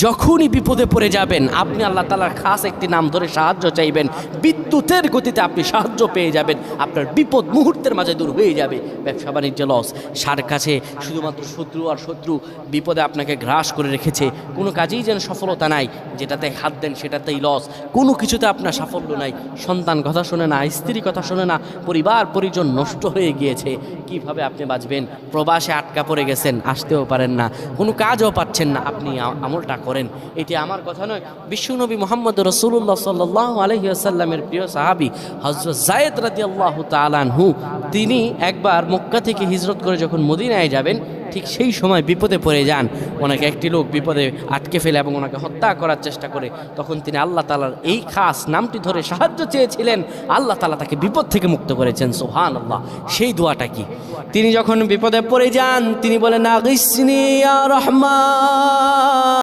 যখনই বিপদে পড়ে যাবেন আপনি আল্লাহ তাআলার খাস একটি নাম ধরে সাহায্য চাইবেন, বিদ্যুতের গতিতে আপনি সাহায্য পেয়ে যাবেন, আপনার বিপদ মুহূর্তের মাঝে দূর হয়ে যাবে। ব্যবসা বাণিজ্য লস, সার কাছে শুধুমাত্র শত্রু আর শত্রু, বিপদে আপনাকে গ্রাস করে রেখেছে, কোনো কাজেই যেন সফলতা নাই, যেটাতে হাত দেন সেটাতেই লস, কোনো কিছুতে আপনার সাফল্য নাই, সন্তান কথা শোনে না, স্ত্রী কথা শোনে না, পরিবার পরিজন নষ্ট হয়ে গিয়েছে, কিভাবে আপনি বাঁচবেন? প্রবাসে আটকা পড়ে গেছেন, আসতেও পারেন না, কোনো কাজও পাচ্ছেন না, আপনি আমলটা করেন। এটি আমার কথা নয়, বিশ্বনবী মুহাম্মদ রাসূলুল্লাহ সাল্লাল্লাহু আলাইহি ওয়াসাল্লামের প্রিয় সাহাবী হযরত যায়েদ রাদিয়াল্লাহু তাআলা আনহু, তিনি একবার মক্কা থেকে হিজরত করে যখন মদিনায় যাবেন, ঠিক সেই সময় বিপদে পড়ে যান। ওনাকে একটি লোক বিপদে আটকে ফেলে এবং ওনাকে হত্যা করার চেষ্টা করে। তখন তিনি আল্লাহ তাআলার এই খাস নামটি ধরে সাহায্য চেয়েছিলেন, আল্লাহ তাআলা তাকে বিপদ থেকে মুক্ত করেছেন। সুবহানাল্লাহ। সেই দোয়াটা কি? তিনি যখন বিপদে পড়ে যান তিনি বলেন, আগিসনি ইয়া রহমান।